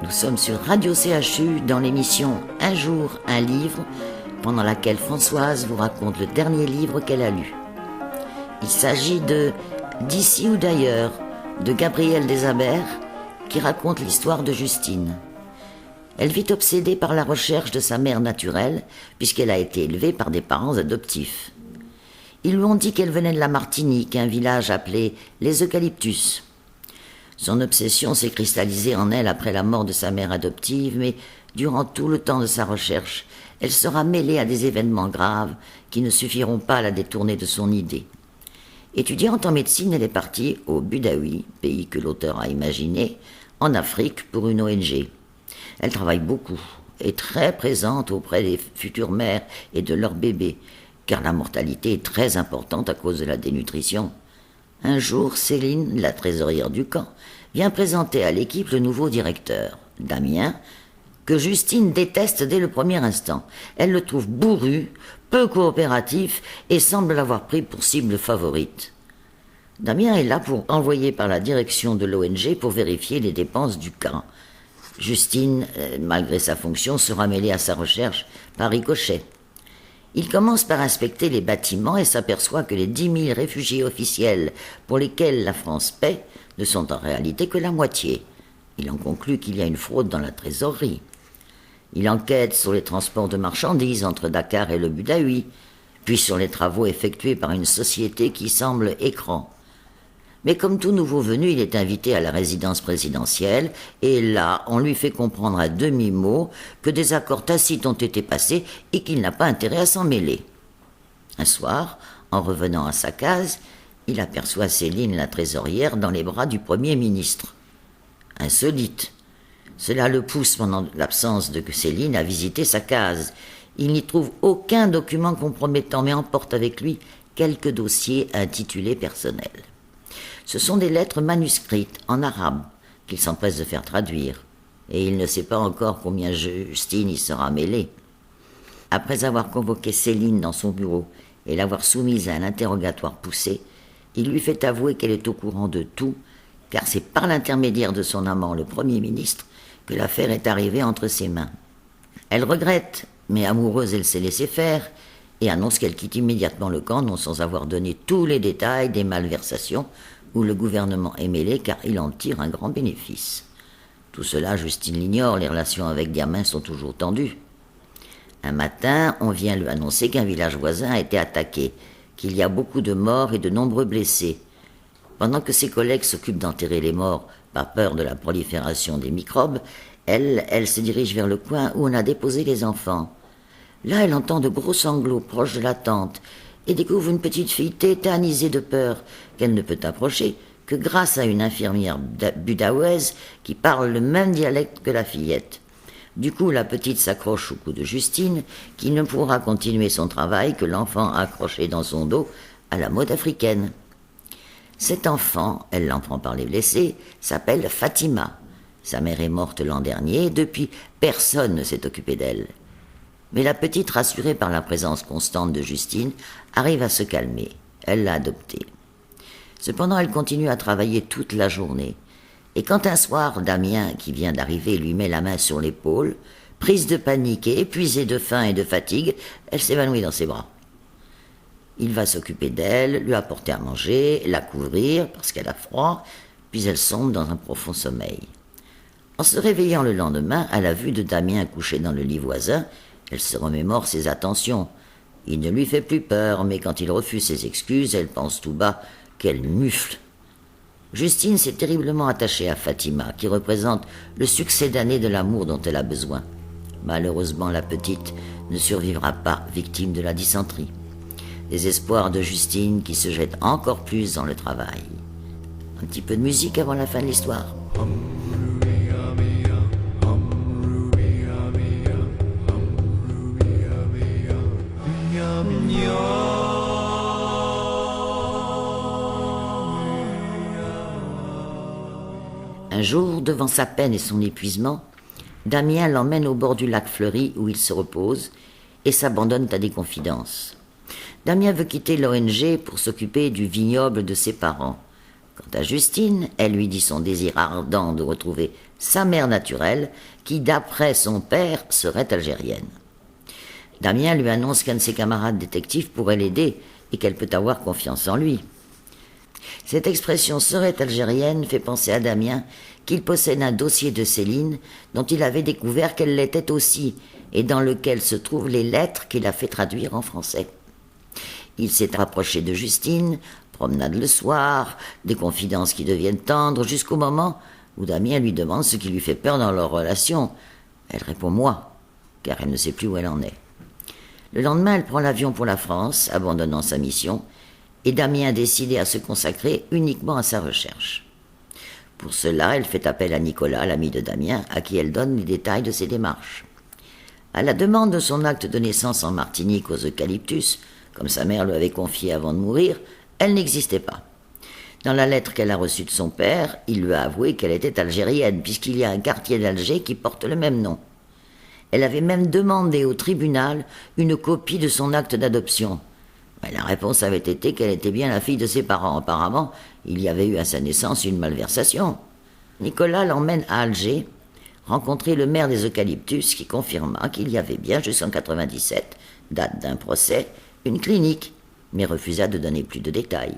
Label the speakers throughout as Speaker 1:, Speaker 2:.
Speaker 1: Nous sommes sur Radio CHU dans l'émission Un jour, un livre, pendant laquelle Françoise vous raconte le dernier livre qu'elle a lu. Il s'agit de D'ici ou d'ailleurs, de Gabrielle Deshabert, qui raconte l'histoire de Justine. Elle vit obsédée par la recherche de sa mère naturelle, puisqu'elle a été élevée par des parents adoptifs. Ils lui ont dit qu'elle venait de la Martinique, un village appelé les Eucalyptus. Son obsession s'est cristallisée en elle après la mort de sa mère adoptive, mais durant tout le temps de sa recherche, elle sera mêlée à des événements graves qui ne suffiront pas à la détourner de son idée. Étudiante en médecine, elle est partie au Budaoui, pays que l'auteur a imaginé, en Afrique pour une ONG. Elle travaille beaucoup, est très présente auprès des futures mères et de leurs bébés, car la mortalité est très importante à cause de la dénutrition. Un jour, Céline, la trésorière du camp, vient présenter à l'équipe le nouveau directeur, Damien, que Justine déteste dès le premier instant. Elle le trouve bourru, peu coopératif et semble l'avoir pris pour cible favorite. Damien est là envoyé par la direction de l'ONG pour vérifier les dépenses du camp. Justine, malgré sa fonction, sera mêlée à sa recherche par ricochet. Il commence par inspecter les bâtiments et s'aperçoit que les 10 000 réfugiés officiels pour lesquels la France paie ne sont en réalité que la moitié. Il en conclut qu'il y a une fraude dans la trésorerie. Il enquête sur les transports de marchandises entre Dakar et le Budaoui, puis sur les travaux effectués par une société qui semble Écran. Mais comme tout nouveau venu, il est invité à la résidence présidentielle, et là, on lui fait comprendre à demi-mot que des accords tacites ont été passés et qu'il n'a pas intérêt à s'en mêler. Un soir, en revenant à sa case, il aperçoit Céline, la trésorière, dans les bras du Premier ministre. Insolite. Cela le pousse, pendant l'absence de Céline, à visiter sa case. Il n'y trouve aucun document compromettant, mais emporte avec lui quelques dossiers intitulés personnels. Ce sont des lettres manuscrites en arabe qu'il s'empresse de faire traduire, et il ne sait pas encore combien Justine y sera mêlée. Après avoir convoqué Céline dans son bureau et l'avoir soumise à un interrogatoire poussé, il lui fait avouer qu'elle est au courant de tout, car c'est par l'intermédiaire de son amant, le Premier ministre, que l'affaire est arrivée entre ses mains. Elle regrette, mais amoureuse, elle s'est laissée faire, et annonce qu'elle quitte immédiatement le camp, non sans avoir donné tous les détails des malversations où le gouvernement est mêlé, car il en tire un grand bénéfice. Tout cela, Justine l'ignore, les relations avec Damien sont toujours tendues. Un matin, on vient lui annoncer qu'un village voisin a été attaqué, qu'il y a beaucoup de morts et de nombreux blessés. Pendant que ses collègues s'occupent d'enterrer les morts par peur de la prolifération des microbes, elle se dirige vers le coin où on a déposé les enfants. Là, elle entend de gros sanglots proches de la tente et découvre une petite fille tétanisée de peur qu'elle ne peut approcher que grâce à une infirmière budaouaise qui parle le même dialecte que la fillette. Du coup, la petite s'accroche au cou de Justine, qui ne pourra continuer son travail que l'enfant accroché dans son dos à la mode africaine. Cet enfant, elle l'en prend par les blessés, s'appelle Fatima. Sa mère est morte l'an dernier, et depuis, personne ne s'est occupé d'elle. Mais la petite, rassurée par la présence constante de Justine, arrive à se calmer. Elle l'a adoptée. Cependant, elle continue à travailler toute la journée. Et quand un soir, Damien, qui vient d'arriver, lui met la main sur l'épaule, prise de panique et épuisée de faim et de fatigue, elle s'évanouit dans ses bras. Il va s'occuper d'elle, lui apporter à manger, la couvrir parce qu'elle a froid, puis elle sombre dans un profond sommeil. En se réveillant le lendemain, à la vue de Damien couché dans le lit voisin, elle se remémore ses attentions. Il ne lui fait plus peur, mais quand il refuse ses excuses, elle pense tout bas qu'elle mufle. Justine s'est terriblement attachée à Fatima, qui représente le succédané de l'amour dont elle a besoin. Malheureusement, la petite ne survivra pas, victime de la dysenterie. Les espoirs de Justine qui se jette encore plus dans le travail. Un petit peu de musique avant la fin de l'histoire. Un jour, devant sa peine et son épuisement, Damien l'emmène au bord du lac Fleuri où il se repose et s'abandonne à des confidences. Damien veut quitter l'ONG pour s'occuper du vignoble de ses parents. Quant à Justine, elle lui dit son désir ardent de retrouver sa mère naturelle, qui, d'après son père, serait algérienne. Damien lui annonce qu'un de ses camarades détectives pourrait l'aider et qu'elle peut avoir confiance en lui. Cette expression « serait algérienne » fait penser à Damien qu'il possède un dossier de Céline dont il avait découvert qu'elle l'était aussi et dans lequel se trouvent les lettres qu'il a fait traduire en français. Il s'est rapproché de Justine, promenade le soir, des confidences qui deviennent tendres, jusqu'au moment où Damien lui demande ce qui lui fait peur dans leur relation. Elle répond « moi », car elle ne sait plus où elle en est. Le lendemain, elle prend l'avion pour la France, abandonnant sa mission, et Damien décidé à se consacrer uniquement à sa recherche. Pour cela, elle fait appel à Nicolas, l'ami de Damien, à qui elle donne les détails de ses démarches. À la demande de son acte de naissance en Martinique aux eucalyptus, comme sa mère lui avait confié avant de mourir, elle n'existait pas. Dans la lettre qu'elle a reçue de son père, il lui a avoué qu'elle était algérienne, puisqu'il y a un quartier d'Alger qui porte le même nom. Elle avait même demandé au tribunal une copie de son acte d'adoption. Mais la réponse avait été qu'elle était bien la fille de ses parents. Apparemment, il y avait eu à sa naissance une malversation. Nicolas l'emmène à Alger, rencontrer le maire des eucalyptus qui confirma qu'il y avait bien jusqu'en 97, date d'un procès, une clinique, mais refusa de donner plus de détails.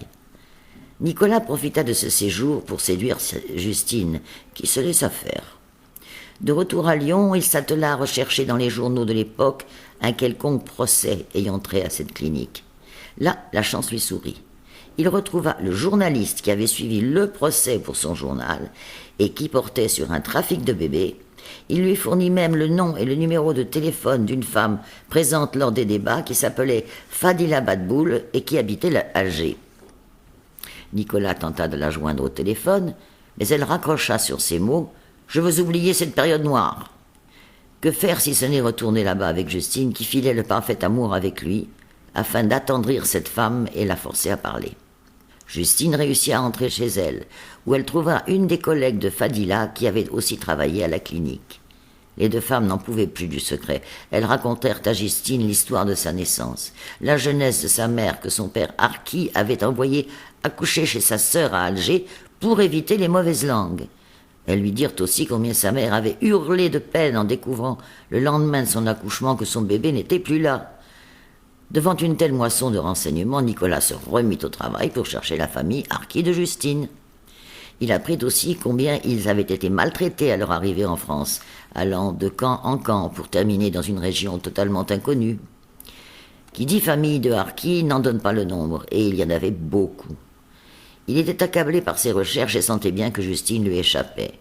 Speaker 1: Nicolas profita de ce séjour pour séduire Justine, qui se laissa faire. De retour à Lyon, il s'attela à rechercher dans les journaux de l'époque un quelconque procès ayant trait à cette clinique. Là, la chance lui sourit. Il retrouva le journaliste qui avait suivi le procès pour son journal et qui portait sur un trafic de bébés. Il lui fournit même le nom et le numéro de téléphone d'une femme présente lors des débats qui s'appelait Fadila Badboul et qui habitait Alger. Nicolas tenta de la joindre au téléphone, mais elle raccrocha sur ces mots « Je veux oublier cette période noire ». Que faire si ce n'est retourner là-bas avec Justine qui filait le parfait amour avec lui, afin d'attendrir cette femme et la forcer à parler. Justine réussit à entrer chez elle, où elle trouva une des collègues de Fadila qui avait aussi travaillé à la clinique. Les deux femmes n'en pouvaient plus du secret. Elles racontèrent à Justine l'histoire de sa naissance, la jeunesse de sa mère que son père Arki avait envoyé accoucher chez sa sœur à Alger pour éviter les mauvaises langues. Elles lui dirent aussi combien sa mère avait hurlé de peine en découvrant le lendemain de son accouchement que son bébé n'était plus là. Devant une telle moisson de renseignements, Nicolas se remit au travail pour chercher la famille Arki de Justine. Il apprit aussi combien ils avaient été maltraités à leur arrivée en France, allant de camp en camp pour terminer dans une région totalement inconnue. Qui dit famille de Arki n'en donne pas le nombre, et il y en avait beaucoup. Il était accablé par ses recherches et sentait bien que Justine lui échappait.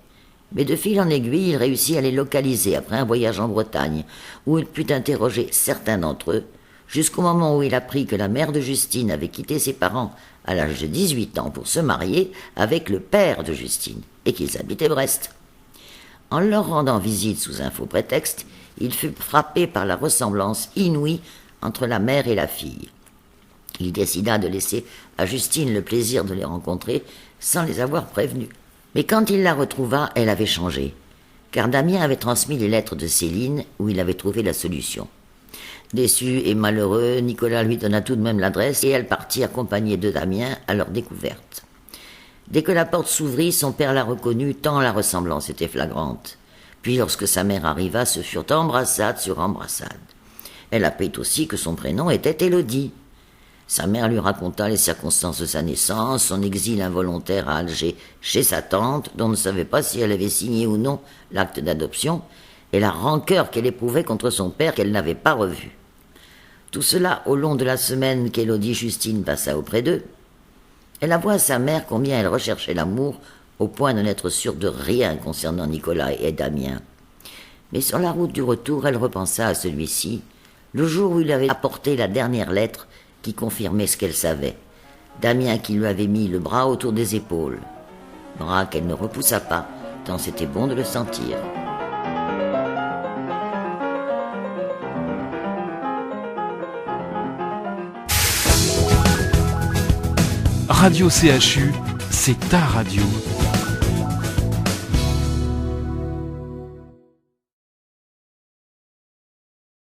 Speaker 1: Mais de fil en aiguille, il réussit à les localiser après un voyage en Bretagne, où il put interroger certains d'entre eux, jusqu'au moment où il apprit que la mère de Justine avait quitté ses parents à l'âge de 18 ans pour se marier avec le père de Justine, et qu'ils habitaient Brest. En leur rendant visite sous un faux prétexte, il fut frappé par la ressemblance inouïe entre la mère et la fille. Il décida de laisser à Justine le plaisir de les rencontrer sans les avoir prévenus. Mais quand il la retrouva, elle avait changé, car Damien avait transmis les lettres de Céline où il avait trouvé la solution. Déçu et malheureux, Nicolas lui donna tout de même l'adresse et elle partit accompagnée de Damien à leur découverte. Dès que la porte s'ouvrit, son père la reconnut tant la ressemblance était flagrante. Puis lorsque sa mère arriva, ce furent embrassades sur embrassades. Elle apprit aussi que son prénom était Élodie. Sa mère lui raconta les circonstances de sa naissance, son exil involontaire à Alger chez sa tante, dont on ne savait pas si elle avait signé ou non l'acte d'adoption, et la rancœur qu'elle éprouvait contre son père qu'elle n'avait pas revu. Tout cela au long de la semaine qu'Élodie Justine passa auprès d'eux. Elle avoua à sa mère combien elle recherchait l'amour, au point de n'être sûre de rien concernant Nicolas et Damien. Mais sur la route du retour, elle repensa à celui-ci, le jour où il avait apporté la dernière lettre qui confirmait ce qu'elle savait. Damien qui lui avait mis le bras autour des épaules. Bras qu'elle ne repoussa pas, tant c'était bon de le sentir.
Speaker 2: Radio CHU, c'est ta radio.